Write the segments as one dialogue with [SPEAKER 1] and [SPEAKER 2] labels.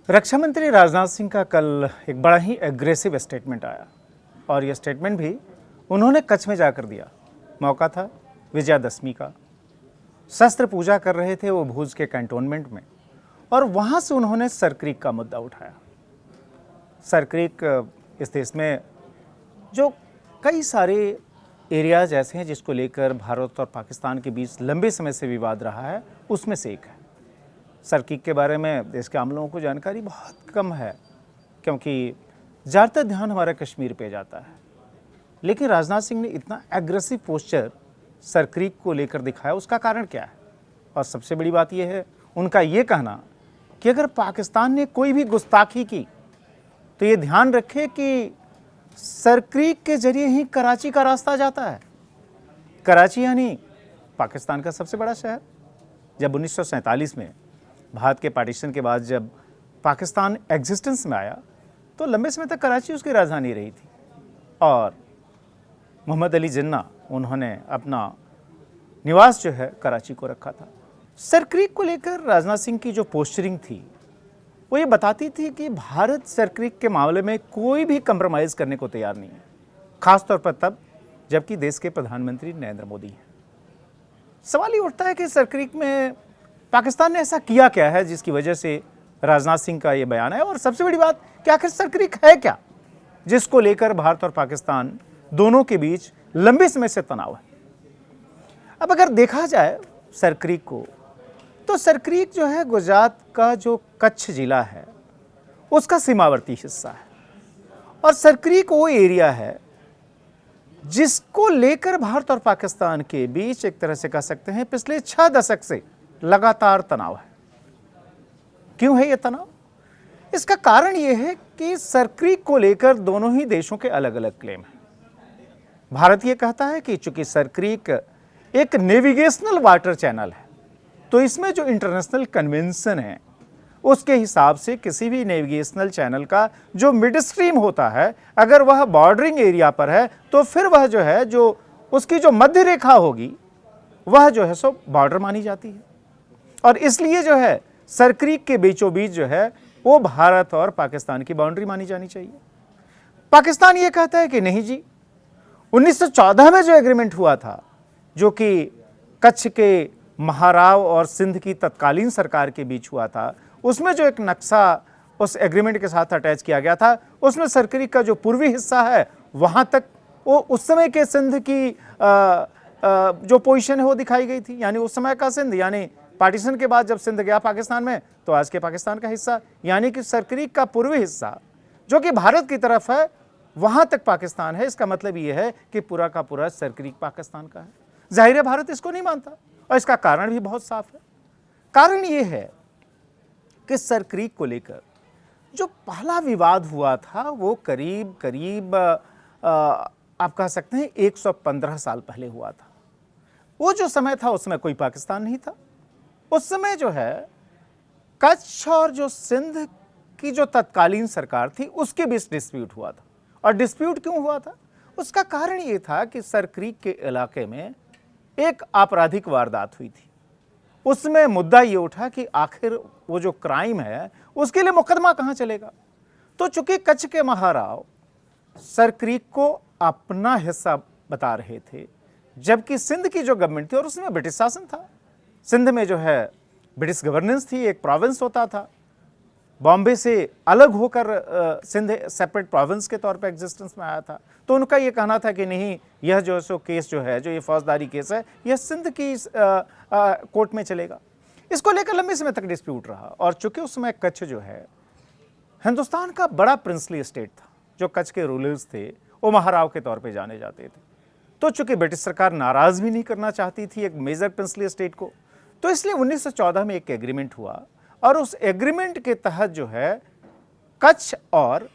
[SPEAKER 1] रक्षा मंत्री राजनाथ सिंह का कल एक बड़ा ही एग्रेसिव स्टेटमेंट आया और यह स्टेटमेंट भी उन्होंने कच्छ में जाकर दिया। मौका था विजयादशमी का, शस्त्र पूजा कर रहे थे वो भुज के कैंटोनमेंट में और वहाँ से उन्होंने सरक्रीक का मुद्दा उठाया। सरक्रीक इस देश में जो कई सारे एरियाज ऐसे हैं जिसको लेकर भारत और पाकिस्तान के बीच लंबे समय से विवाद रहा है, उसमें से एक है। सरक्रीक के बारे में देश के आम लोगों को जानकारी बहुत कम है क्योंकि ज़्यादातर ध्यान हमारा कश्मीर पे जाता है। लेकिन राजनाथ सिंह ने इतना एग्रेसिव पोस्चर सरक्रीक को लेकर दिखाया, उसका कारण क्या है? और सबसे बड़ी बात यह है उनका ये कहना कि अगर पाकिस्तान ने कोई भी गुस्ताखी की तो ये ध्यान रखे कि सरक्रीक के जरिए ही कराची का रास्ता जाता है। कराची यानी पाकिस्तान का सबसे बड़ा शहर। जब 1947 में भारत के पार्टीशन के बाद जब पाकिस्तान एग्जिस्टेंस में आया तो लंबे समय तक कराची उसकी राजधानी रही थी और मोहम्मद अली जिन्ना उन्होंने अपना निवास जो है कराची को रखा था। सरक्रीक को लेकर राजनाथ सिंह की जो पोस्चरिंग थी वो ये बताती थी कि भारत सरक्रीक के मामले में कोई भी कंप्रोमाइज़ करने को तैयार नहीं है, खासतौर पर तब जबकि देश के प्रधानमंत्री नरेंद्र मोदी हैं। सवाल ये उठता है कि सरक्रीक में पाकिस्तान ने ऐसा किया क्या है जिसकी वजह से राजनाथ सिंह का ये बयान है, और सबसे बड़ी बात कि आखिर सरक्रीक है क्या जिसको लेकर भारत और पाकिस्तान दोनों के बीच लंबे समय से तनाव है। अब अगर देखा जाए सरक्रीक को तो सरक्रीक जो है गुजरात का जो कच्छ जिला है उसका सीमावर्ती हिस्सा है और सरक्रीक वो एरिया है जिसको लेकर भारत और पाकिस्तान के बीच एक तरह से कह सकते हैं पिछले 6 दशक से लगातार तनाव है। क्यों है ये तनाव? इसका कारण ये है कि सरक्रीक को लेकर दोनों ही देशों के अलग अलग क्लेम हैं। भारत ये कहता है कि चूंकि सरक्रीक एक नेविगेशनल वाटर चैनल है तो इसमें जो इंटरनेशनल कन्वेंशन है उसके हिसाब से किसी भी नेविगेशनल चैनल का जो मिड स्ट्रीम होता है अगर वह बॉर्डरिंग एरिया पर है तो फिर वह जो है जो उसकी जो मध्य रेखा होगी वह जो है सो बॉर्डर मानी जाती है और इसलिए जो है सरक्रीक के बीचों बीच जो है वो भारत और पाकिस्तान की बाउंड्री मानी जानी चाहिए। पाकिस्तान ये कहता है कि नहीं जी, 1914 में जो एग्रीमेंट हुआ था जो कि कच्छ के महाराव और सिंध की तत्कालीन सरकार के बीच हुआ था, उसमें जो एक नक्शा उस एग्रीमेंट के साथ अटैच किया गया था उसमें सरक्रीक का जो पूर्वी हिस्सा है वहां तक वो उस समय के सिंध की जो पोजीशन है वो दिखाई गई थी। यानी उस समय का सिंध यानी पार्टीशन के बाद जब सिंध गया पाकिस्तान में तो आज के पाकिस्तान का हिस्सा, यानी कि सरक्रीक का पूर्वी हिस्सा जो कि भारत की तरफ है वहां तक पाकिस्तान है। इसका मतलब यह है कि पूरा का पूरा सरक्रीक पाकिस्तान का है। जाहिर है भारत इसको नहीं मानता और इसका कारण भी बहुत साफ है। कारण यह है कि सरक्रीक को लेकर जो पहला विवाद हुआ था वो करीब करीब आप कह सकते हैं 115 साल पहले हुआ था। वो जो समय था उसमें कोई पाकिस्तान नहीं था। उस समय जो है कच्छ और जो सिंध की जो तत्कालीन सरकार थी उसके बीच डिस्प्यूट हुआ था। और डिस्प्यूट क्यों हुआ था? उसका कारण ये था कि सरक्रीक के इलाके में एक आपराधिक वारदात हुई थी। उसमें मुद्दा ये उठा कि आखिर वो जो क्राइम है उसके लिए मुकदमा कहाँ चलेगा। तो चूंकि कच्छ के महाराव सरक्रीक को अपना हिस्सा बता रहे थे जबकि सिंध की जो गवर्नमेंट थी और उसमें ब्रिटिश शासन था, सिंध में जो है ब्रिटिश गवर्नेंस थी, एक प्रोविंस होता था, बॉम्बे से अलग होकर सिंध सेपरेट प्रोविंस के तौर पे एग्जिस्टेंस में आया था। तो उनका ये कहना था कि नहीं, यह जो सो केस जो है, जो ये फौजदारी केस है, यह सिंध की कोर्ट में चलेगा। इसको लेकर लंबे समय तक डिस्प्यूट रहा और चूंकि उस समय कच्छ जो है हिंदुस्तान का बड़ा प्रिंसली स्टेट था, जो कच्छ के रूलर्स थे वो महाराव के तौर पर जाने जाते थे। तो चूंकि ब्रिटिश सरकार नाराज भी नहीं करना चाहती थी एक मेजर प्रिंसली स्टेट को, तो इसलिए 1914 में एक एग्रीमेंट हुआ और उस एग्रीमेंट के तहत जो है कच्छ और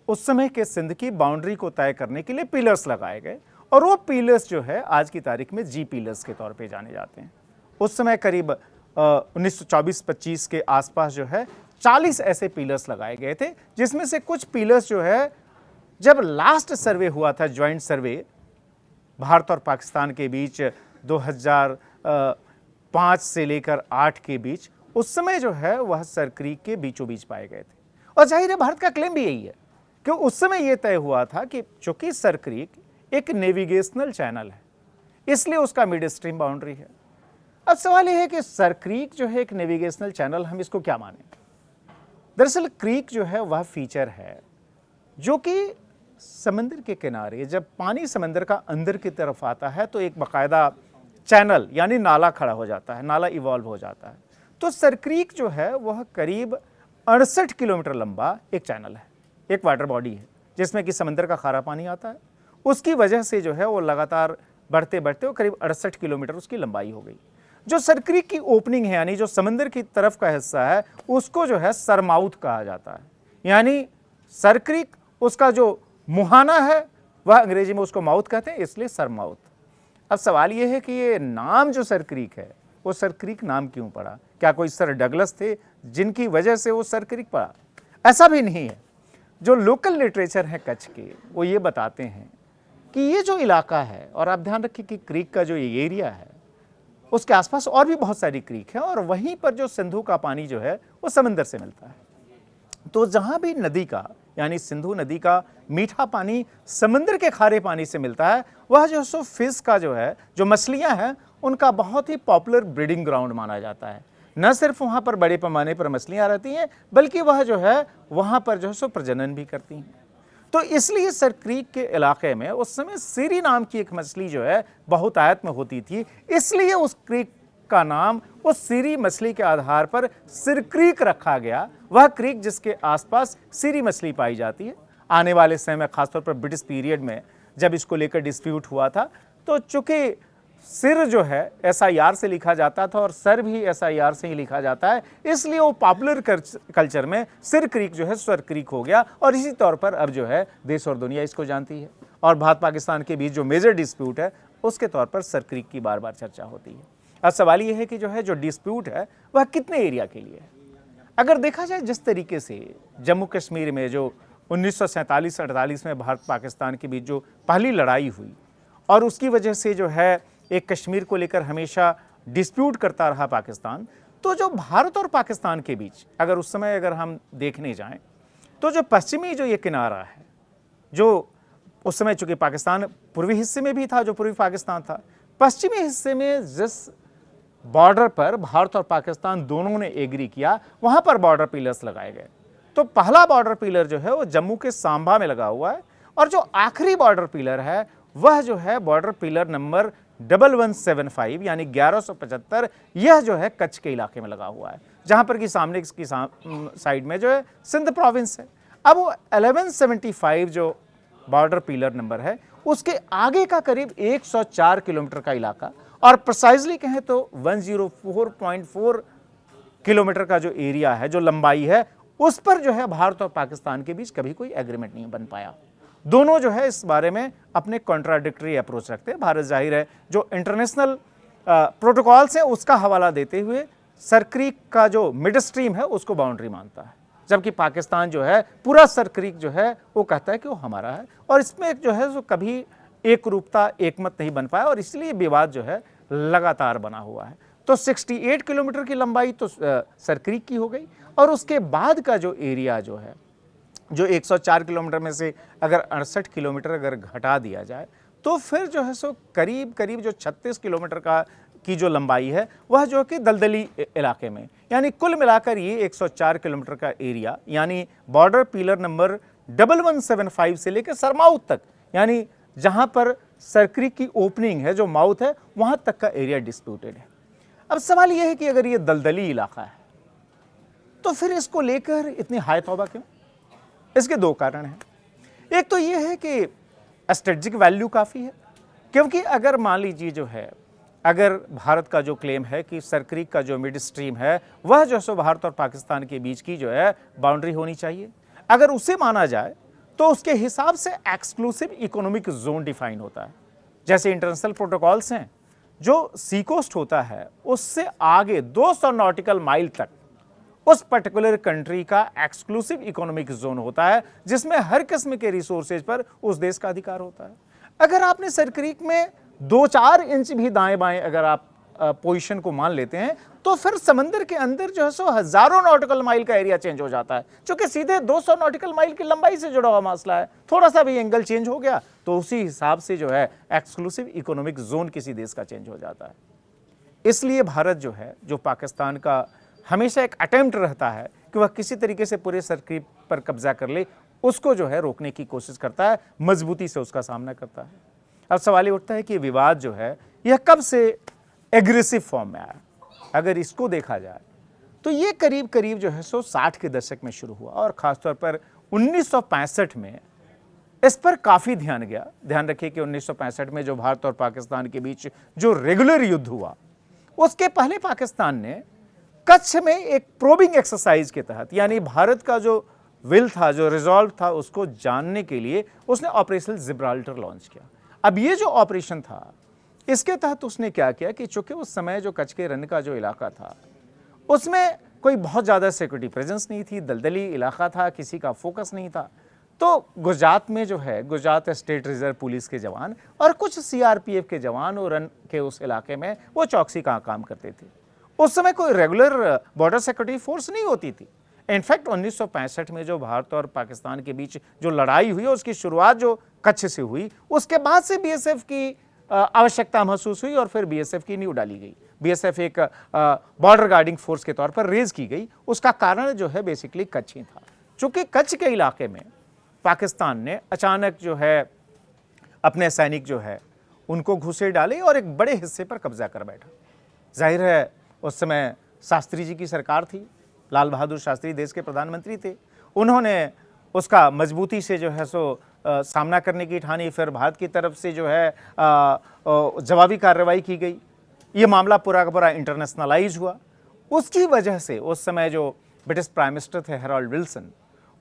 [SPEAKER 1] उस समय के सिंध की बाउंड्री को तय करने के लिए पिलर्स लगाए गए और वो पिलर्स जो है आज की तारीख में जी पिलर्स के तौर पे जाने जाते हैं। उस समय करीब 1924-25 के आसपास जो है 40 ऐसे पिलर्स लगाए गए थे, जिसमें से कुछ पिलर्स जो है जब लास्ट सर्वे हुआ था, ज्वाइंट सर्वे भारत और पाकिस्तान के बीच 2005 से लेकर 8 के बीच, उस समय जो है वह सर क्रीक के बीचों बीच पाए गए थे। और जाहिर है भारत का क्लेम भी यही है कि उस समय यह तय हुआ था कि चूंकि सर क्रीक एक नेविगेशनल चैनल है, इसलिए उसका मिड स्ट्रीम बाउंड्री है। अब सवाल यह है कि सर क्रीक जो है एक नेविगेशनल चैनल, हम इसको क्या माने? दरअसल क्रीक जो है वह फीचर है जो कि समंदर के किनारे जब पानी समंदर का अंदर की तरफ आता है तो एक बाकायदा चैनल यानी नाला खड़ा हो जाता है, नाला इवॉल्व हो जाता है। तो सर क्रीक जो है वह करीब 68 किलोमीटर लंबा एक चैनल है, एक वाटर बॉडी है जिसमें कि समंदर का खारा पानी आता है। उसकी वजह से जो है वो लगातार बढ़ते बढ़ते वो करीब 68 किलोमीटर उसकी लंबाई हो गई। जो सर क्रीक की ओपनिंग है यानी जो समंदर की तरफ का हिस्सा है उसको जो है सरमाउथ कहा जाता है, यानी सर क्रीक उसका जो मुहाना है वह अंग्रेजी में उसको माउथ कहते हैं, इसलिए सरमाउथ। अब सवाल यह है कि ये नाम जो सर क्रीक है वो सर क्रीक नाम क्यों पड़ा? क्या कोई सर डगलस थे जिनकी वजह से वो सर क्रीक पड़ा? ऐसा भी नहीं है। जो लोकल लिटरेचर है कच्छ के वो ये बताते हैं कि ये जो इलाका है, और आप ध्यान रखिए कि क्रीक का जो ये एरिया है उसके आसपास और भी बहुत सारी क्रीक है और वहीं पर जो सिंधु का पानी जो है वो समंदर से मिलता है। तो जहां भी नदी का यानी सिंधु नदी का मीठा पानी समंदर के खारे पानी से मिलता है, वह जो सो फिश का जो है, जो मछलियां हैं, उनका बहुत ही पॉपुलर ब्रीडिंग ग्राउंड माना जाता है। न सिर्फ वहां पर बड़े पैमाने पर मछलियां रहती हैं बल्कि वह जो है वहां पर जो है सो प्रजनन भी करती हैं। तो इसलिए सर क्रीक के इलाके में उस समय सीरी नाम की एक मछली जो है बहुतायत में होती थी, इसलिए उस क्रीक का नाम उस सीरी मछली के आधार पर सिर क्रीक रखा गया, वह क्रीक जिसके आसपास सीरी मछली पाई जाती है। आने वाले समय में खासतौर पर ब्रिटिश पीरियड में जब इसको लेकर डिस्प्यूट हुआ था तो चूंकि सिर जो है SIR से लिखा जाता था और सर भी SIR से ही लिखा जाता है, इसलिए वो पॉपुलर कल्चर में सिर क्रीक जो है सर क्रीक हो गया और इसी तौर पर अब जो है देश और दुनिया इसको जानती है। और भारत पाकिस्तान के बीच जो मेजर डिस्प्यूट है उसके तौर पर सर क्रीक की बार बार चर्चा होती है। अब सवाल ये है कि जो डिस्प्यूट है वह कितने एरिया के लिए है। अगर देखा जाए जिस तरीके से जम्मू कश्मीर में जो 1947-48 में भारत पाकिस्तान के बीच जो पहली लड़ाई हुई और उसकी वजह से जो है एक कश्मीर को लेकर हमेशा डिस्प्यूट करता रहा पाकिस्तान, तो जो भारत और पाकिस्तान के बीच अगर उस समय अगर हम देखने जाएं तो जो पश्चिमी जो ये किनारा है, जो उस समय चूंकि पाकिस्तान पूर्वी हिस्से में भी था, जो पूर्वी पाकिस्तान था, पश्चिमी हिस्से में जिस बॉर्डर पर भारत और पाकिस्तान दोनों ने एग्री किया वहां पर बॉर्डर पिलर्स लगाए गए। तो पहला बॉर्डर पिलर जो है वो जम्मू के सांबा में लगा हुआ है और जो आखिरी बॉर्डर पिलर है वह जो है बॉर्डर पिलर नंबर 1175 यानी 1175, यह जो है कच्छ के इलाके में लगा हुआ है, जहां पर कि सामने इसकी साइड में जो है सिंध प्रोविंस है। अब वो 1175 जो बॉर्डर पिलर नंबर है उसके आगे का करीब 104 किलोमीटर का इलाका, और प्रिसाइजली कहें तो 104.4 किलोमीटर का जो एरिया है, जो लंबाई है, उस पर जो है भारत और पाकिस्तान के बीच कभी कोई एग्रीमेंट नहीं बन पाया। दोनों जो है इस बारे में अपने कॉन्ट्राडिक्टरी अप्रोच रखते हैं। भारत जाहिर है जो इंटरनेशनल प्रोटोकॉल्स हैं उसका हवाला देते हुए सर क्रीक का जो मिड स्ट्रीम है उसको बाउंड्री मानता है, जबकि पाकिस्तान जो है पूरा सर क्रीक जो है वो कहता है कि वो हमारा है, और इसमें जो है वो कभी एक रूपता एकमत नहीं बन पाया और इसलिए विवाद जो है लगातार बना हुआ है। तो 68 किलोमीटर की लंबाई तो सर क्रीक की हो गई, और उसके बाद का जो एरिया जो है, जो 104 किलोमीटर में से अगर 68 किलोमीटर अगर घटा दिया जाए तो फिर जो है सो करीब करीब जो 36 किलोमीटर की जो लंबाई है वह जो कि दलदली इलाके में, यानी कुल मिलाकर ये 104 किलोमीटर का एरिया, यानी बॉर्डर पिलर नंबर 1175 से लेकर सरमाउथ तक, यानी जहां पर सर क्रीक की ओपनिंग है, जो माउथ है, वहां तक का एरिया डिस्प्यूटेड है। अब सवाल यह है कि अगर ये दलदली इलाका है तो फिर इसको लेकर इतनी हाय तौबा क्यों? इसके दो कारण हैं। एक तो यह है कि स्ट्रेटेजिक वैल्यू काफ़ी है, क्योंकि अगर मान लीजिए जो है अगर भारत का जो क्लेम है कि सर क्रीक का जो मिड स्ट्रीम है वह जो सो भारत और पाकिस्तान के बीच की जो है बाउंड्री होनी चाहिए, अगर उसे माना जाए तो उसके हिसाब से एक्सक्लूसिव इकोनॉमिक जोन डिफाइन होता है। जैसे इंटरनेशनल प्रोटोकॉल्स हैं, जो सी कोस्ट होता है उससे आगे 200 नॉटिकल माइल तक उस पर्टिकुलर कंट्री का एक्सक्लूसिव इकोनॉमिक जोन होता है, जिसमें हर किस्म के रिसोर्सेज पर उस देश का अधिकार होता है। अगर आपने सर क्रीक में 2-4 इंच भी दाएं बाएं अगर आप पोजीशन को मान लेते हैं तो फिर समंदर के अंदर जो है सो हजारों नॉटिकल माइल का एरिया चेंज हो जाता है, क्योंकि सीधे 200 नॉटिकल माइल की लंबाई से जुड़ा हुआ मसला है। थोड़ा सा भी एंगल चेंज हो गया तो उसी हिसाब से जो है एक्सक्लूसिव इकोनॉमिक जोन किसी देश का चेंज हो जाता है। इसलिए भारत जो है, जो पाकिस्तान का हमेशा एक अटेम्प्ट रहता है कि वह किसी तरीके से पूरे सर्किल पर कब्जा कर ले, उसको जो है रोकने की कोशिश करता है, मजबूती से उसका सामना करता है। अब सवाल ये उठता है कि विवाद जो है यह कब से एग्रेसिव फॉर्म में आया। अगर इसको देखा जाए तो ये करीब करीब जो है सो 60 के दशक में शुरू हुआ, और खासतौर पर 1965 में इस पर काफ़ी ध्यान गया। ध्यान रखिए कि 1965 में जो भारत और पाकिस्तान के बीच जो रेगुलर युद्ध हुआ, उसके पहले पाकिस्तान ने कच्छ में एक प्रोबिंग एक्सरसाइज के तहत, यानी भारत का जो विल था, जो रिजॉल्व था, उसको जानने के लिए उसने ऑपरेशन जिब्राल्टर लॉन्च किया। अब ये जो ऑपरेशन था, इसके तहत उसने क्या किया कि चूंकि उस समय जो कच्छ के रन का जो इलाका था, उसमें कोई बहुत ज़्यादा सिक्योरिटी प्रेजेंस नहीं थी, दलदली इलाका था, किसी का फोकस नहीं था, तो गुजरात में जो है गुजरात स्टेट रिजर्व पुलिस के जवान और कुछ सीआरपीएफ के जवान और रन के उस इलाके में वो चौकसी का काम करते थे। उस समय कोई रेगुलर बॉर्डर सिक्योरिटी फोर्स नहीं होती थी। इनफैक्ट 1965 में जो भारत और पाकिस्तान के बीच जो लड़ाई हुई, उसकी शुरुआत जो कच्छ से हुई, उसके बाद से बीएसएफ की आवश्यकता महसूस हुई और फिर बीएसएफ की नींव डाली गई। बीएसएफ एक बॉर्डर गार्डिंग फोर्स के तौर पर रेज की गई। उसका कारण जो है बेसिकली कच्छ ही था। चूंकि कच्छ के इलाके में पाकिस्तान ने अचानक जो है अपने सैनिक जो है उनको घुसे डाले और एक बड़े हिस्से पर कब्जा कर बैठा। जाहिर है उस समय शास्त्री जी की सरकार थी, लाल बहादुर शास्त्री देश के प्रधानमंत्री थे। उन्होंने उसका मजबूती से जो है सो सामना करने की ठानी। फिर भारत की तरफ से जो है जवाबी कार्रवाई की गई। ये मामला पूरा का पूरा इंटरनेशनलाइज हुआ। उसकी वजह से उस समय जो ब्रिटिश प्राइम मिनिस्टर थे हेरोल्ड विल्सन,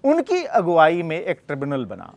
[SPEAKER 1] उनकी अगुवाई में एक ट्रिब्यूनल बना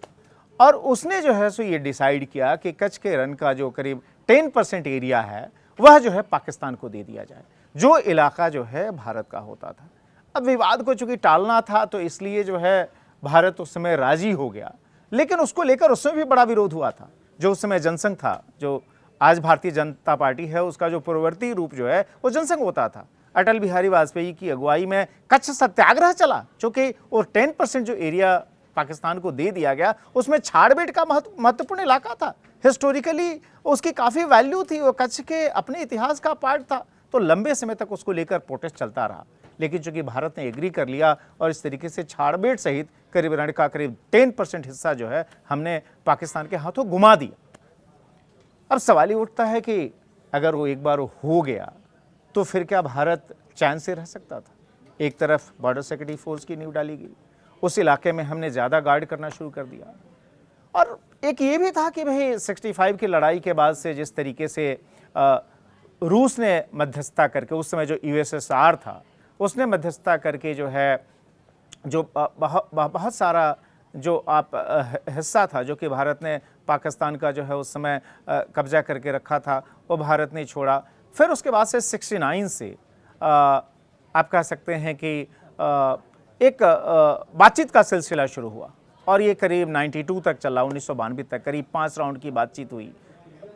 [SPEAKER 1] और उसने जो है सो ये डिसाइड किया कि कच्छ के रन का जो करीब 10% एरिया है वह जो है पाकिस्तान को दे दिया जाए, जो इलाका जो है भारत का होता था। अब विवाद को चूंकि टालना था तो इसलिए जो है भारत उस समय राजी हो गया, लेकिन उसको लेकर उसमें भी बड़ा विरोध हुआ था। जो उस समय जनसंघ था, जो आज भारतीय जनता पार्टी है, उसका जो पूर्ववर्ती रूप जो है वो जनसंघ होता था। अटल बिहारी वाजपेयी की अगुवाई में कच्छ सत्याग्रह चला, चूंकि वो 10% जो एरिया पाकिस्तान को दे दिया गया, उसमें छाड़बेट का महत्वपूर्ण इलाका था। हिस्टोरिकली उसकी काफ़ी वैल्यू थी, वो कच्छ के अपने इतिहास का पार्ट था। तो लंबे समय तक उसको लेकर प्रोटेस्ट चलता रहा, लेकिन चूंकि भारत ने एग्री कर लिया और इस तरीके से छाड़बेट सहित करीब रण का करीब 10% हिस्सा जो है हमने पाकिस्तान के हाथों घुमा दिया। अब सवाल ये उठता है कि अगर वो एक बार हो गया तो फिर क्या भारत चैन से रह सकता था? एक तरफ बॉर्डर सिक्योरिटी फोर्स की नींव डाली गई, उस इलाके में हमने ज़्यादा गार्ड करना शुरू कर दिया, और एक ये भी था कि भाई 65 की लड़ाई के बाद से जिस तरीके से रूस ने मध्यस्थता करके, उस समय जो यूएसएसआर था उसने मध्यस्थता करके जो है जो बहुत सारा जो आप हिस्सा था जो कि भारत ने पाकिस्तान का जो है उस समय कब्जा करके रखा था, वो भारत ने छोड़ा। फिर उसके बाद से 69 से आप कह सकते हैं कि एक बातचीत का सिलसिला शुरू हुआ और ये करीब 92 तक चला, 1992 तक करीब 5 राउंड की बातचीत हुई,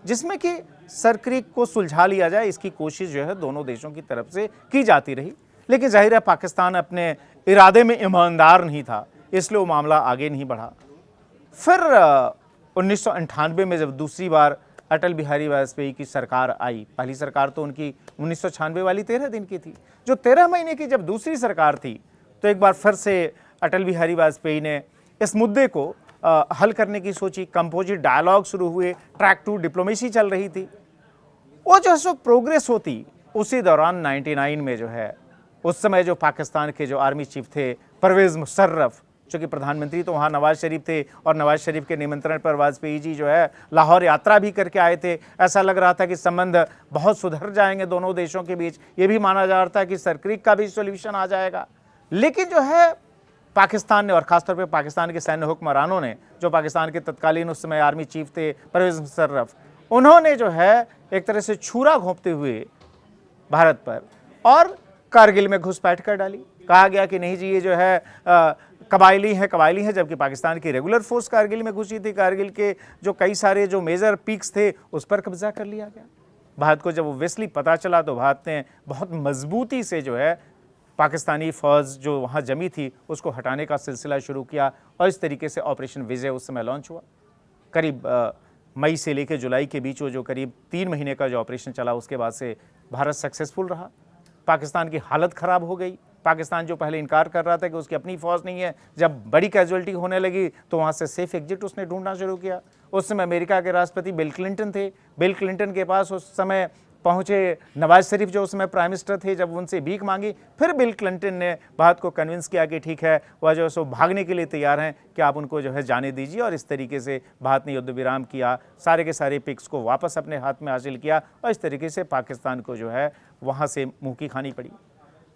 [SPEAKER 1] जिसमें कि सरक्रीक को सुलझा लिया जाए इसकी कोशिश जो है दोनों देशों की तरफ से की जाती रही। लेकिन जाहिर है पाकिस्तान अपने इरादे में ईमानदार नहीं था, इसलिए वो मामला आगे नहीं बढ़ा। फिर 1998 में जब दूसरी बार अटल बिहारी वाजपेयी की सरकार आई, पहली सरकार तो उनकी 1996 वाली 13 दिन की थी, जो 13 महीने की जब दूसरी सरकार थी तो एक बार फिर से अटल बिहारी वाजपेयी ने इस मुद्दे को हल करने की सोची। कंपोजिट डायलॉग शुरू हुए, ट्रैक टू डिप्लोमेसी चल रही थी। वो जो है सो प्रोग्रेस होती, उसी दौरान 99 में जो है उस समय जो पाकिस्तान के जो आर्मी चीफ थे परवेज़ मुशर्रफ, चूँकि प्रधानमंत्री तो वहाँ नवाज शरीफ थे और नवाज शरीफ के निमंत्रण पर वाजपेयी जी जो है लाहौर यात्रा भी करके आए थे। ऐसा लग रहा था कि संबंध बहुत सुधर जाएंगे दोनों देशों के बीच, ये भी माना जा रहा था कि सरक्रीक का भी सोल्यूशन आ जाएगा। लेकिन जो है पाकिस्तान ने और ख़ासतौर पे पाकिस्तान के सैन्य हुक्मरानों ने, जो पाकिस्तान के तत्कालीन उस समय आर्मी चीफ थे परवेज़ मुशर्रफ, उन्होंने जो है एक तरह से छुरा घोंपते हुए भारत पर और कारगिल में घुसपैठ कर डाली। कहा गया कि नहीं जी ये जो है कबायली है, जबकि पाकिस्तान की रेगुलर फोर्स कारगिल में घुसी थी। कारगिल के जो कई सारे जो मेजर पीक्स थे उस पर कब्जा कर लिया गया। भारत को जब ओब्वियसली पता चला तो भारत ने बहुत मजबूती से जो है पाकिस्तानी फ़ौज जो वहाँ जमी थी उसको हटाने का सिलसिला शुरू किया और इस तरीके से ऑपरेशन विजय उस समय लॉन्च हुआ। करीब मई से लेकर जुलाई के बीच वो जो करीब 3 महीने का जो ऑपरेशन चला उसके बाद से भारत सक्सेसफुल रहा। पाकिस्तान की हालत ख़राब हो गई। पाकिस्तान जो पहले इनकार कर रहा था कि उसकी अपनी फ़ौज नहीं है, जब बड़ी कैजुअलिटी होने लगी तो वहाँ से सेफ एग्जिट उसने ढूंढना शुरू किया। उस समय अमेरिका के राष्ट्रपति बिल क्लिंटन थे। बिल क्लिंटन के पास उस समय पहुंचे नवाज शरीफ जो उस समय प्राइम मिनिस्टर थे, जब उनसे भीख मांगी फिर बिल क्लिंटन ने भारत को कन्विंस किया कि ठीक है वह जो सो भागने के लिए तैयार हैं कि आप उनको जो है जाने दीजिए, और इस तरीके से भारत ने युद्ध विराम किया, सारे के सारे पिक्स को वापस अपने हाथ में हासिल किया और इस तरीके से पाकिस्तान को जो है वहाँ से मुँह की खानी पड़ी।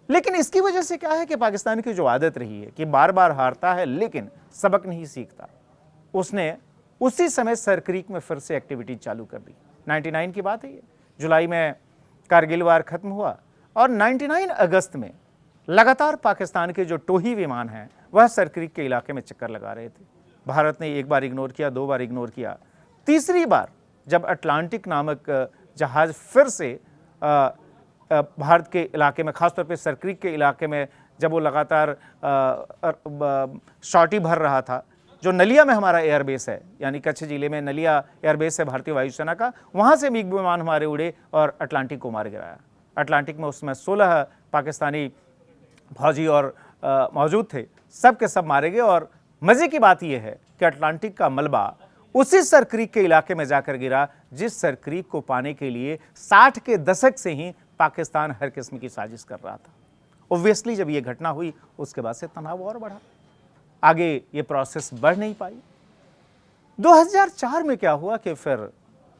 [SPEAKER 1] लेकिन इसकी वजह से क्या है कि पाकिस्तान की जो आदत रही है कि बार बार हारता है लेकिन सबक नहीं सीखता, उसने उसी समय सर क्रीक में फिर से एक्टिविटी चालू कर दी। 99 की बात है ये, जुलाई में कारगिल वार खत्म हुआ और 99 अगस्त में लगातार पाकिस्तान के जो टोही विमान हैं वह सर क्रीक के इलाके में चक्कर लगा रहे थे। भारत ने एक बार इग्नोर किया, 2 बार इग्नोर किया, तीसरी बार जब अटलांटिक नामक जहाज़ फिर से भारत के इलाके में, खासतौर पे सर क्रीक के इलाके में जब वो लगातार शॉटी भर रहा था, जो नलिया में हमारा एयरबेस है, यानी कच्छ जिले में नलिया एयरबेस है भारतीय वायुसेना का, वहाँ से मिग विमान हमारे उड़े और अटलांटिक को मार गिराया। अटलांटिक में उसमें 16 पाकिस्तानी फौजी और मौजूद थे, सब के सब मारे गए। और मज़े की बात यह है कि अटलांटिक का मलबा उसी सर क्रीक के इलाके में जाकर गिरा जिस सर क्रीक को पाने के लिए 60 के दशक से ही पाकिस्तान हर किस्म की साजिश कर रहा था। ओब्वियसली जब ये घटना हुई उसके बाद से तनाव और बढ़ा, आगे ये प्रोसेस बढ़ नहीं पाई। 2004 में क्या हुआ कि फिर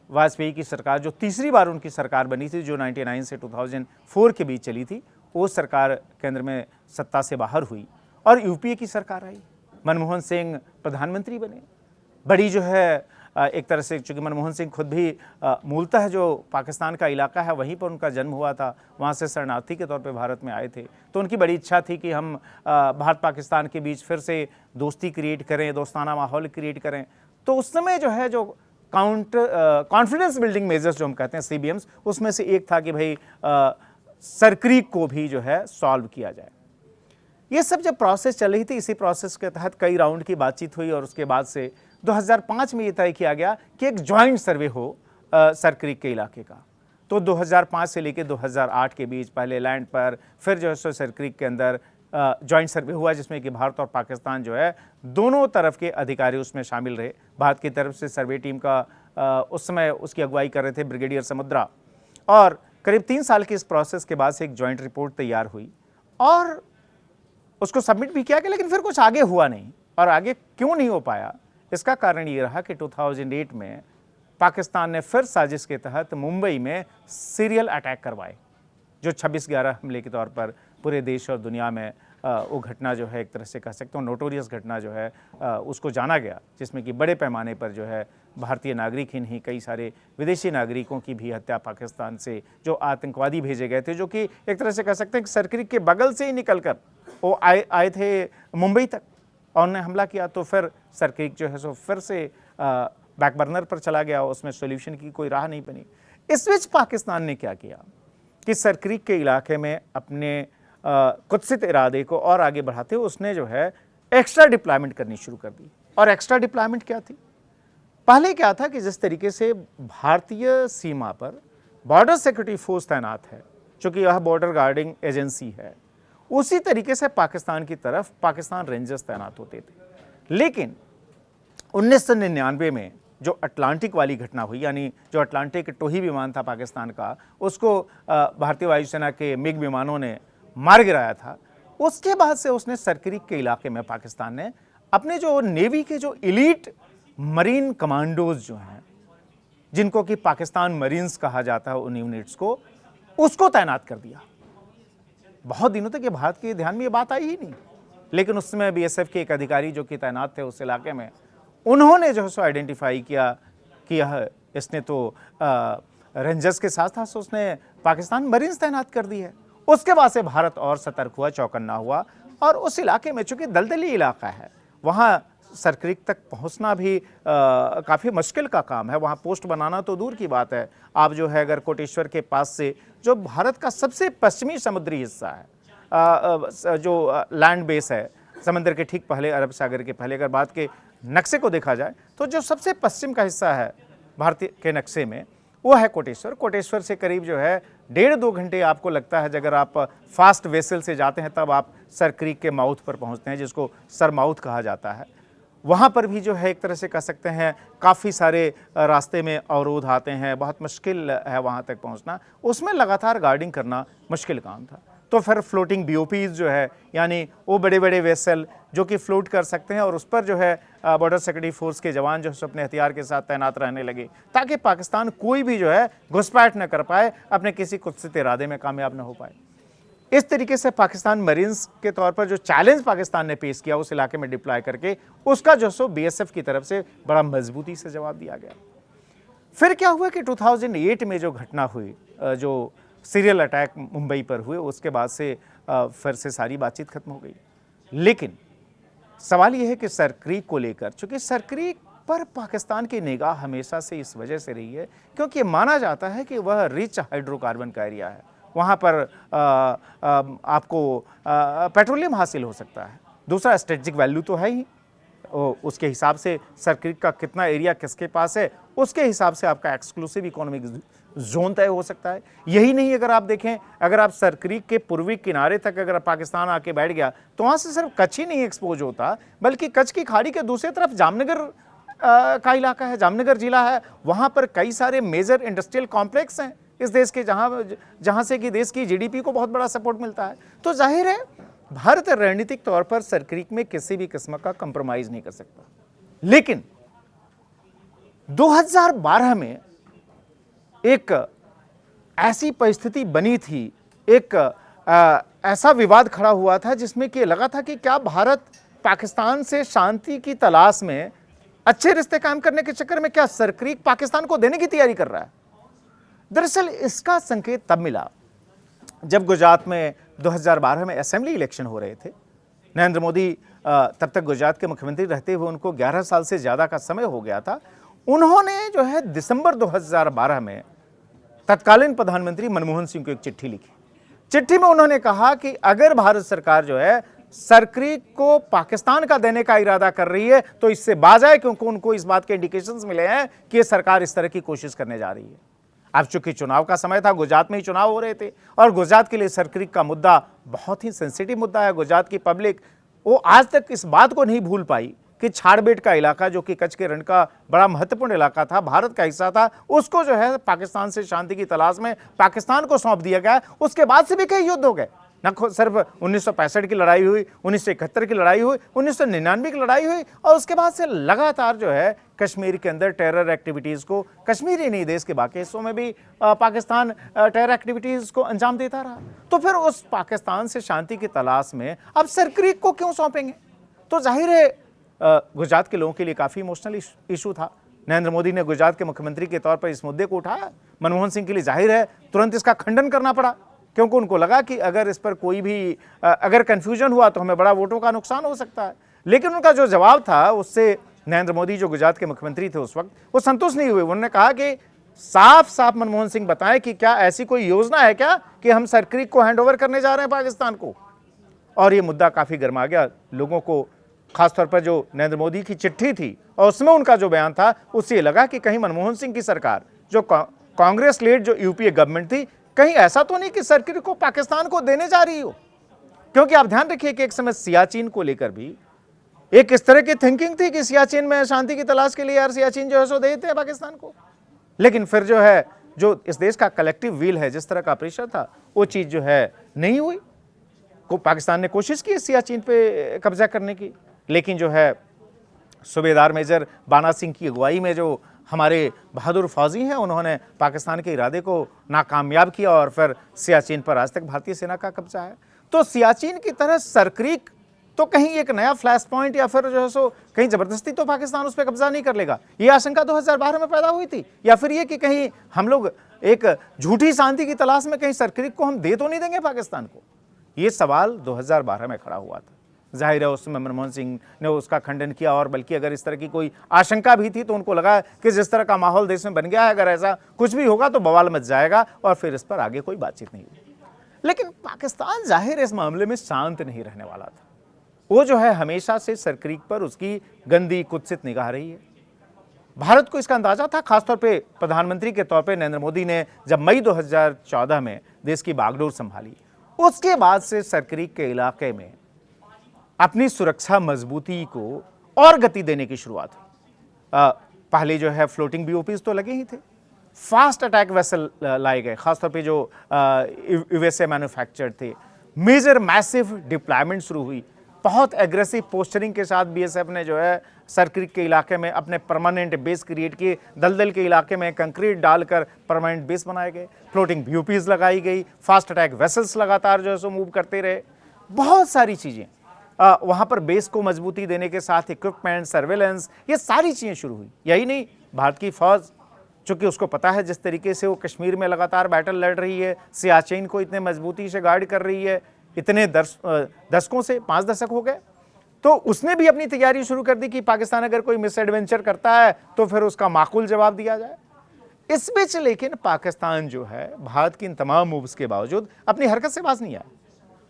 [SPEAKER 1] वाजपेयी की सरकार, जो तीसरी बार उनकी सरकार बनी थी, जो 99 से 2004 के बीच चली थी, वो सरकार केंद्र में सत्ता से बाहर हुई और यूपीए की सरकार आई। मनमोहन सिंह प्रधानमंत्री बने। बड़ी जो है एक तरह से, चूँकि मनमोहन सिंह खुद भी मूलतः जो पाकिस्तान का इलाका है वहीं पर उनका जन्म हुआ था, वहाँ से शरणार्थी के तौर पे भारत में आए थे, तो उनकी बड़ी इच्छा थी कि हम भारत पाकिस्तान के बीच फिर से दोस्ती क्रिएट करें, दोस्ताना माहौल क्रिएट करें। तो उस समय जो है जो कॉन्फिडेंस बिल्डिंग मेजर्स जो हम कहते हैं CBMs, उसमें से एक था कि भाई सर क्रीक को भी जो है सॉल्व किया जाए। ये सब जब प्रोसेस चल रही थी, इसी प्रोसेस के तहत कई राउंड की बातचीत हुई और उसके बाद से 2005 में ये तय किया गया कि एक जॉइंट सर्वे हो सर क्रीक के इलाके का। तो 2005 से लेकर 2008 के बीच पहले लैंड पर, फिर जो है सर क्रीक के अंदर जॉइंट सर्वे हुआ, जिसमें कि भारत और पाकिस्तान जो है दोनों तरफ के अधिकारी उसमें शामिल रहे। भारत की तरफ से सर्वे टीम का उस समय उसकी अगुवाई कर रहे थे ब्रिगेडियर समुद्रा, और करीब 3 साल की इस प्रोसेस के बाद से एक जॉइंट रिपोर्ट तैयार हुई और उसको सबमिट भी किया गया, लेकिन फिर कुछ आगे हुआ नहीं। और आगे क्यों नहीं हो पाया, इसका कारण ये रहा कि 2008 में पाकिस्तान ने फिर साजिश के तहत मुंबई में सीरियल अटैक करवाए, जो 26/11 हमले के तौर पर पूरे देश और दुनिया में वो घटना जो है एक तरह से कह सकते हो नोटोरियस घटना जो है उसको जाना गया, जिसमें कि बड़े पैमाने पर जो है भारतीय नागरिक ही नहीं, कई सारे विदेशी नागरिकों की भी हत्या पाकिस्तान से जो आतंकवादी भेजे गए थे, जो कि एक तरह से कह सकते हैं कि सर क्रीक के बगल से ही निकलकर वो आए थे मुंबई तक और उन्होंने हमला किया। तो फिर सर क्रीक जो है सो फिर से बैक बर्नर पर चला गया, उसमें सोल्यूशन की कोई राह नहीं बनी। इस बीच पाकिस्तान ने क्या किया कि सर क्रीक के इलाके में अपने कुत्सित इरादे को और आगे बढ़ाते हुए उसने जो है एक्स्ट्रा डिप्लॉयमेंट करनी शुरू कर दी। और एक्स्ट्रा डिप्लॉयमेंट क्या थी? पहले क्या था कि जिस तरीके से भारतीय सीमा पर बॉर्डर सिक्योरिटी फोर्स तैनात है, चूंकि यह बॉर्डर गार्डिंग एजेंसी है, उसी तरीके से पाकिस्तान की तरफ पाकिस्तान रेंजर्स तैनात होते थे। लेकिन 1999 में जो अटलांटिक वाली घटना हुई, यानी जो अटलांटिक टोही विमान था पाकिस्तान का, उसको भारतीय वायुसेना के मिग विमानों ने मार गिराया था, उसके बाद से उसने सर क्रीक के इलाके में पाकिस्तान ने अपने जो नेवी के जो इलीट मरीन कमांडोज जो हैं, जिनको कि पाकिस्तान मरीन्स कहा जाता है, उन यूनिट्स को, उसको तैनात कर दिया। बहुत दिनों तक ये भारत के ध्यान में ये बात आई ही नहीं, लेकिन उस समय BSF के एक अधिकारी जो कि तैनात थे उस इलाके में, उन्होंने जो है सो आइडेंटिफाई किया कि यह इसने तो रेंजर्स के साथ साथ उसने पाकिस्तान मरीन्स तैनात कर दी है। उसके बाद से भारत और सतर्क हुआ, चौकन्ना हुआ, और उस इलाके में चूंकि दलदली इलाका है, वहाँ सरक्रीक तक पहुंचना भी काफ़ी मुश्किल का काम है। वहां पोस्ट बनाना तो दूर की बात है, आप जो है अगर कोटेश्वर के पास से, जो भारत का सबसे पश्चिमी समुद्री हिस्सा है, जो लैंड बेस है समंदर के ठीक पहले, अरब सागर के पहले, अगर बात के नक्शे को देखा जाए तो जो सबसे पश्चिम का हिस्सा है भारतीय के नक्शे में वो है कोटेश्वर। कोटेश्वर से करीब जो है 1.5-2 घंटे आपको लगता है, अगर आप फास्ट वेसल से जाते हैं तब आप सरक्रीक के माउथ पर पहुंचते हैं, जिसको सर माउथ कहा जाता है। वहाँ पर भी जो है एक तरह से कह सकते हैं काफ़ी सारे रास्ते में अवरोध आते हैं, बहुत मुश्किल है वहाँ तक पहुँचना, उसमें लगातार गार्डिंग करना मुश्किल काम था। तो फिर फ्लोटिंग BOPs जो है, यानी वो बड़े बड़े वेसल जो कि फ्लोट कर सकते हैं, और उस पर जो है बॉर्डर सिक्योरिटी फोर्स के जवान जो है अपने हथियार के साथ तैनात रहने लगे, ताकि पाकिस्तान कोई भी जो है घुसपैठ न कर पाए, अपने किसी कुत्सित इरादे में कामयाब न हो पाए। इस तरीके से पाकिस्तान मरीन्स के तौर पर जो चैलेंज पाकिस्तान ने पेश किया उस इलाके में डिप्लॉय करके, उसका जो सो BSF की तरफ से बड़ा मजबूती से जवाब दिया गया। फिर क्या हुआ कि 2008 में जो घटना हुई, जो सीरियल अटैक मुंबई पर हुए, उसके बाद से फिर से सारी बातचीत खत्म हो गई। लेकिन सवाल यह है कि सरक्रीक को लेकर, चूंकि सरक्रीक पर पाकिस्तान की निगाह हमेशा से इस वजह से रही है क्योंकि माना जाता है कि वह रिच हाइड्रोकार्बन का एरिया है, वहाँ पर आपको पेट्रोलियम हासिल हो सकता है। दूसरा, स्ट्रेटेजिक वैल्यू तो है ही, उसके हिसाब से सरक्रीक का कितना एरिया किसके पास है, उसके हिसाब से आपका एक्सक्लूसिव इकोनॉमिक जोन तय हो सकता है। यही नहीं, अगर आप देखें, अगर आप सरक्रीक के पूर्वी किनारे तक अगर पाकिस्तान आके बैठ गया तो वहाँ से सिर्फ कच्छ ही नहीं एक्सपोज होता, बल्कि कच्छ की खाड़ी के दूसरी तरफ जामनगर का इलाका है, जामनगर जिला है, वहाँ पर कई सारे मेजर इंडस्ट्रियल कॉम्प्लेक्स हैं इस देश के, जहाँ से कि देश की GDP को बहुत बड़ा सपोर्ट मिलता है। तो जाहिर है भारत रणनीतिक तौर पर सरक्रीक में किसी भी किस्म का कंप्रोमाइज नहीं कर सकता। लेकिन 2012 में एक ऐसी परिस्थिति बनी थी, एक ऐसा विवाद खड़ा हुआ था जिसमें कि लगा था कि क्या भारत पाकिस्तान से शांति की तलाश में, अच्छे रिश्ते कायम करने के चक्कर में क्या सरक्रीक पाकिस्तान को देने की तैयारी कर रहा है। दरअसल इसका संकेत तब मिला जब गुजरात में 2012 में असेंबली इलेक्शन हो रहे थे। नरेंद्र मोदी तब तक गुजरात के मुख्यमंत्री रहते हुए उनको 11 साल से ज़्यादा का समय हो गया था। उन्होंने जो है दिसंबर 2012 में तत्कालीन प्रधानमंत्री मनमोहन सिंह को एक चिट्ठी लिखी। चिट्ठी में उन्होंने कहा कि अगर भारत सरकार जो है सरक्रीक को पाकिस्तान का देने का इरादा कर रही है तो इससे बाज आए, क्योंकि उनको इस बात के इंडिकेशंस मिले हैं कि ये सरकार इस तरह की कोशिश करने जा रही है। अब चूंकि चुनाव का समय था, गुजरात में ही चुनाव हो रहे थे, और गुजरात के लिए सरक्रीक का मुद्दा बहुत ही सेंसिटिव मुद्दा है। गुजरात की पब्लिक वो आज तक इस बात को नहीं भूल पाई कि छाड़बेट का इलाका, जो कि कच्छ के रण का बड़ा महत्वपूर्ण इलाका था, भारत का हिस्सा था, उसको जो है पाकिस्तान से शांति की तलाश में पाकिस्तान को सौंप दिया गया। उसके बाद से भी कई युद्ध हो गए, न सिर्फ 1965 की लड़ाई हुई, 1971 की लड़ाई हुई, 1999 की लड़ाई हुई, और उसके बाद से लगातार जो है कश्मीर के अंदर टेरर एक्टिविटीज़ को, कश्मीर ही नहीं देश के बाकी हिस्सों में भी पाकिस्तान टेरर एक्टिविटीज़ को अंजाम देता रहा। तो फिर उस पाकिस्तान से शांति की तलाश में अब सरक्रीक को क्यों सौंपेंगे। तो जाहिर है गुजरात के लोगों के लिए काफ़ी इमोशनल इशू था। नरेंद्र मोदी ने गुजरात के मुख्यमंत्री के तौर पर इस मुद्दे को उठाया। मनमोहन सिंह के लिए जाहिर है तुरंत इसका खंडन करना पड़ा, क्योंकि उनको लगा कि अगर इस पर कोई भी अगर कन्फ्यूजन हुआ तो हमें बड़ा वोटों का नुकसान हो सकता है। लेकिन उनका जो जवाब था उससे नरेंद्र मोदी, जो गुजरात के मुख्यमंत्री थे उस वक्त, वो संतुष्ट नहीं हुए। उन्होंने कहा कि साफ साफ मनमोहन सिंह बताएं कि क्या ऐसी कोई योजना है क्या कि हम सरक्रीक को हैंड ओवर करने जा रहे हैं पाकिस्तान को। और ये मुद्दा काफ़ी गर्मा गया लोगों को, खासतौर पर जो नरेंद्र मोदी की चिट्ठी थी और उसमें उनका जो बयान था, उससे ये लगा कि कहीं मनमोहन सिंह की सरकार, जो कांग्रेस लेड जो UPA गवर्नमेंट थी, कहीं ऐसा तो नहीं कि सरक्रीक को पाकिस्तान को देने जा रही हो। क्योंकि आप ध्यान रखिए कि एक समय सियाचिन को लेकर भी एक इस तरह की थिंकिंग थी कि सियाचिन में शांति की तलाश के लिए यार सियाचिन जो है सो देते हैं पाकिस्तान को। लेकिन फिर जो है, जो इस देश का कलेक्टिव विल है, जिस तरह का प्रेशर था, वो चीज़ जो है नहीं हुई। पाकिस्तान ने कोशिश की सियाचिन पे कब्जा करने की, लेकिन जो है सूबेदार मेजर बाना सिंह की अगुवाई में जो हमारे बहादुर फौजी हैं, उन्होंने पाकिस्तान के इरादे को नाकामयाब किया और फिर सियाचिन पर आज तक भारतीय सेना का कब्जा है। तो सियाचिन की तरह सरक्रीक तो कहीं एक नया फ्लैश पॉइंट या फिर जो है सो कहीं जबरदस्ती तो पाकिस्तान उस पर कब्जा नहीं कर लेगा, ये आशंका 2012 में पैदा हुई थी। या फिर ये कि कहीं हम लोग एक झूठी शांति की तलाश में कहीं सरक्रीक को हम दे तो नहीं देंगे पाकिस्तान को, ये सवाल 2012 में खड़ा हुआ था। जाहिर है उसमें मनमोहन सिंह ने उसका खंडन किया, और बल्कि अगर इस तरह की कोई आशंका भी थी तो उनको लगा कि जिस तरह का माहौल देश में बन गया है, अगर ऐसा कुछ भी होगा तो बवाल मच जाएगा और फिर इस पर आगे कोई बातचीत नहीं हुई। लेकिन पाकिस्तान जाहिर इस मामले में शांत नहीं रहने वाला था। वो जो है हमेशा से सरक्रीक पर उसकी गंदी कुत्सित निगाह रही है। भारत को इसका अंदाजा था, खासतौर पे प्रधानमंत्री के तौर पे नरेंद्र मोदी ने जब मई 2014 में देश की बागडोर संभाली, उसके बाद से सरक्रीक के इलाके में अपनी सुरक्षा मजबूती को और गति देने की शुरुआत हुई। पहले जो है फ्लोटिंग बीओपीज तो लगे ही थे, फास्ट अटैक वेसल लाए गए, खासतौर पे जो यूएसए मैन्युफैक्चर्ड थे, मेजर मैसिव डिप्लॉयमेंट शुरू हुई, बहुत एग्रेसिव पोस्चरिंग के साथ बीएसएफ ने जो है सरक्रीक के इलाके में अपने परमानेंट बेस क्रिएट किए, दलदल के इलाके में कंक्रीट डालकर परमानेंट बेस बनाए गए, फ्लोटिंग बीओपीज लगाई गई, फास्ट अटैक वेसल्स लगातार जो है सो मूव करते रहे, बहुत सारी चीज़ें वहाँ पर बेस को मजबूती देने के साथ इक्विपमेंट, सर्वेलेंस, ये सारी चीज़ें शुरू हुई। यही नहीं, भारत की फौज, चूंकि उसको पता है जिस तरीके से वो कश्मीर में लगातार बैटल लड़ रही है, सियाचिन को इतने मजबूती से गार्ड कर रही है, इतने दशकों से 5 दशक हो गए, तो उसने भी अपनी तैयारी शुरू कर दी कि पाकिस्तान अगर कोई मिस एडवेंचर करता है तो फिर उसका माकूल जवाब दिया जाए। इस बीच लेकिन पाकिस्तान जो है भारत की इन तमाम मूव्स के बावजूद अपनी हरकत से बाज नहीं आया।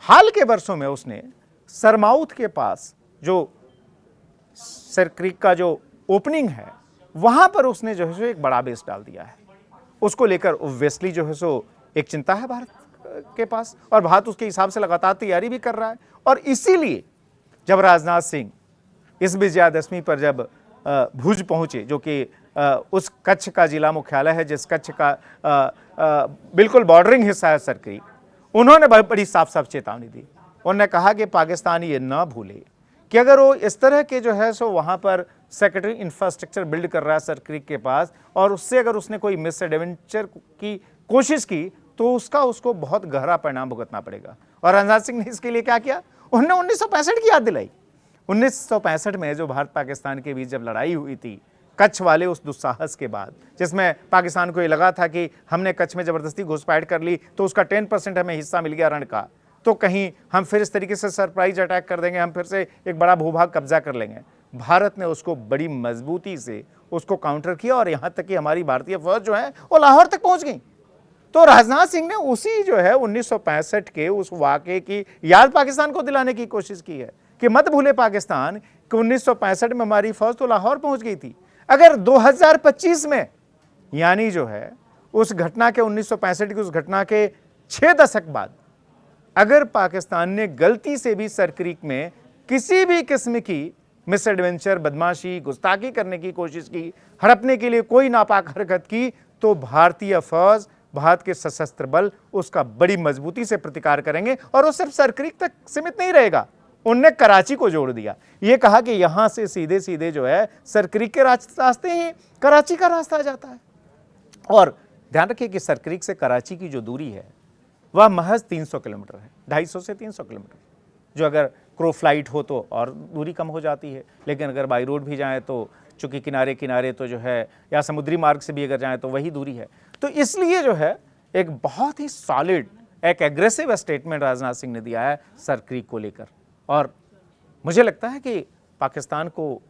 [SPEAKER 1] हाल के वर्षों में उसने सरमाउथ के पास जो सरक्रीक का जो ओपनिंग है वहां पर उसने जो है सो एक बड़ा बेस डाल दिया है। उसको लेकर ऑब्वियसली जो है सो एक चिंता है भारत के पास, और भारत उसके हिसाब से लगातार तैयारी भी कर रहा है। और इसीलिए जब राजनाथ सिंह इस विजयादशमी पर जब भुज पहुंचे, जो कि उस कच्छ का जिला मुख्यालय है, जिस कच्छ का बिल्कुल बॉर्डरिंग हिस्सा है सरक्रीक, उन्होंने बड़ी साफ साफ चेतावनी दी। उन्होंने कहा कि पाकिस्तान ये ना भूले कि अगर वो इस तरह के जो है सो वहाँ पर सेकेंडरी इंफ्रास्ट्रक्चर बिल्ड कर रहा है सरक्रीक के पास, और उससे अगर उसने कोई मिस एडवेंचर की कोशिश की तो उसको बहुत गहरा परिणाम भुगतना पड़ेगा। और राजनाथ सिंह ने इसके लिए क्या किया, उन्होंने 1965 की याद दिलाई। 1965 में जो भारत पाकिस्तान के बीच जब लड़ाई हुई थी कच्छ वाले उस दुस्साहस के बाद, जिसमें पाकिस्तान को ये लगा था कि हमने कच्छ में जबरदस्ती घुसपैठ कर ली तो उसका 10% हमें हिस्सा मिल गया रण का, तो कहीं हम फिर इस तरीके से सरप्राइज अटैक कर देंगे, हम फिर से एक बड़ा भूभाग कब्जा कर लेंगे। भारत ने उसको बड़ी मजबूती से उसको काउंटर किया, और यहाँ तक कि हमारी भारतीय फौज जो है वो लाहौर तक पहुंच गई। तो राजनाथ सिंह ने उसी जो है 1965 के उस वाक़े की याद पाकिस्तान को दिलाने की कोशिश की है कि मत भूले पाकिस्तान कि 1965 में हमारी फौज तो लाहौर पहुंच गई थी। अगर 2025 में, यानी जो है उस घटना के 1965 की उस घटना के 6 दशक बाद, अगर पाकिस्तान ने गलती से भी सरक्रीक में किसी भी किस्म की मिस एडवेंचर, बदमाशी, गुस्ताखी करने की कोशिश की, हड़पने के लिए कोई नापाक हरकत की, तो भारतीय फौज, भारत के सशस्त्र बल उसका बड़ी मजबूती से प्रतिकार करेंगे। और वो सिर्फ सरक्रीक तक सीमित नहीं रहेगा, उनने कराची को जोड़ दिया। ये कहा कि यहां से सीधे सीधे जो है सरक्रीक के रास्ते ही कराची का रास्ता आ जाता है। और ध्यान रखिए कि सरक्रीक से कराची की जो दूरी है वह महज 300 किलोमीटर है, 250 से 300 किलोमीटर, जो अगर क्रो फ्लाइट हो तो और दूरी कम हो जाती है, लेकिन अगर बाई रोड भी जाएं तो चूंकि किनारे किनारे तो जो है, या समुद्री मार्ग से भी अगर जाएं तो वही दूरी है। तो इसलिए जो है एक बहुत ही सॉलिड, एक एग्रेसिव स्टेटमेंट राजनाथ सिंह ने दिया है सरक्रीक को लेकर। और मुझे लगता है कि पाकिस्तान को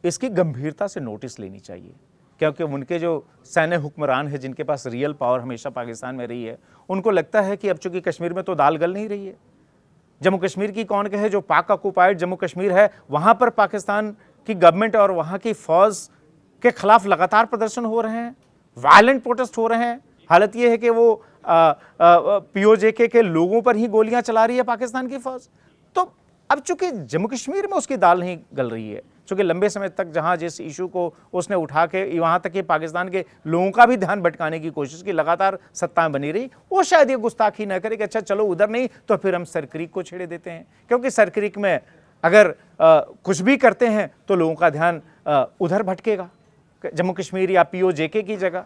[SPEAKER 1] इसकी गंभीरता से नोटिस लेनी चाहिए, क्योंकि उनके जो सैन्य हुक्मरान है, जिनके पास रियल पावर हमेशा पाकिस्तान में रही है, उनको लगता है कि अब चूंकि कश्मीर में तो दाल गल नहीं रही है, जम्मू कश्मीर की कौन कहे, जो पाक ऑक्युपाइड जम्मू कश्मीर है, वहाँ पर पाकिस्तान की गवर्नमेंट और वहाँ की फौज के खिलाफ लगातार प्रदर्शन हो रहे हैं, वायलेंट प्रोटेस्ट हो रहे हैं। हालत ये है कि वो पीओजेके के लोगों पर ही गोलियां चला रही है पाकिस्तान की फौज। तो अब चूंकि जम्मू कश्मीर में उसकी दाल नहीं गल रही है, चूंकि लंबे समय तक जहां जिस इशू को उसने उठा के वहां तक कि पाकिस्तान के लोगों का भी ध्यान भटकाने की कोशिश की, लगातार सत्ताएं बनी रही, वो शायद ये गुस्ताखी न करे कि अच्छा चलो उधर नहीं तो फिर हम सरक्रीक को छेड़े देते हैं, क्योंकि सरक्रीक में अगर कुछ भी करते हैं तो लोगों का ध्यान उधर भटकेगा, जम्मू कश्मीर या पीओजेके की जगह।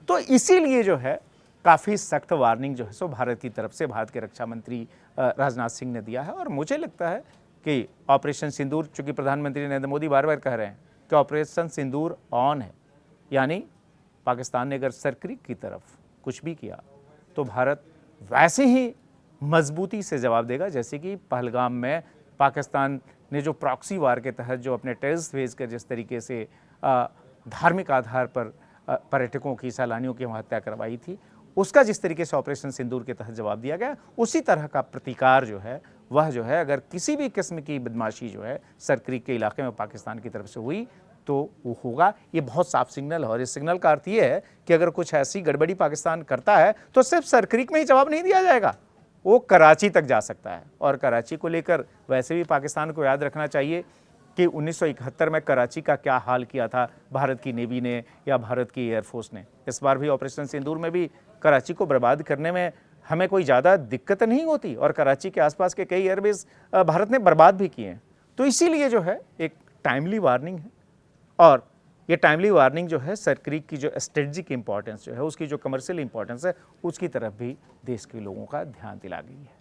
[SPEAKER 1] तो इसीलिए जो है काफ़ी सख्त वार्निंग जो है सो भारत की तरफ से भारत के रक्षा मंत्री राजनाथ सिंह ने दिया है। और मुझे लगता है कि ऑपरेशन सिंदूर, चूंकि प्रधानमंत्री नरेंद्र मोदी बार बार कह रहे हैं कि ऑपरेशन सिंदूर ऑन है, यानी पाकिस्तान ने अगर सरक्रीक की तरफ कुछ भी किया तो भारत वैसे ही मजबूती से जवाब देगा जैसे कि पहलगाम में पाकिस्तान ने जो प्रॉक्सी वार के तहत जो अपने टेररिस्ट भेज कर जिस तरीके से धार्मिक आधार पर पर्यटकों की, सैलानियों की वहाँ हत्या करवाई थी, उसका जिस तरीके से ऑपरेशन सिंदूर के तहत जवाब दिया गया, उसी तरह का प्रतिकार जो है वह जो है अगर किसी भी किस्म की बदमाशी जो है सर क्रीक के इलाके में पाकिस्तान की तरफ से हुई तो वो होगा। ये बहुत साफ सिग्नल है और इस सिग्नल का अर्थ ये है कि अगर कुछ ऐसी गड़बड़ी पाकिस्तान करता है तो सिर्फ सर क्रीक में ही जवाब नहीं दिया जाएगा, वो कराची तक जा सकता है। और कराची को लेकर वैसे भी पाकिस्तान को याद रखना चाहिए कि 1971 में कराची का क्या हाल किया था भारत की नेवी ने या भारत की एयरफोर्स ने। इस बार भी ऑपरेशन सिंदूर में भी कराची को बर्बाद करने में हमें कोई ज़्यादा दिक्कत नहीं होती और कराची के आसपास के कई एयरबेस भारत ने बर्बाद भी किए हैं। तो इसीलिए जो है एक टाइमली वार्निंग है और ये टाइमली वार्निंग जो है सर क्रीक की जो स्ट्रेटजिक इंपॉर्टेंस जो है, उसकी जो कमर्शियल इंपॉर्टेंस है, उसकी तरफ भी देश के लोगों का ध्यान दिला गई है।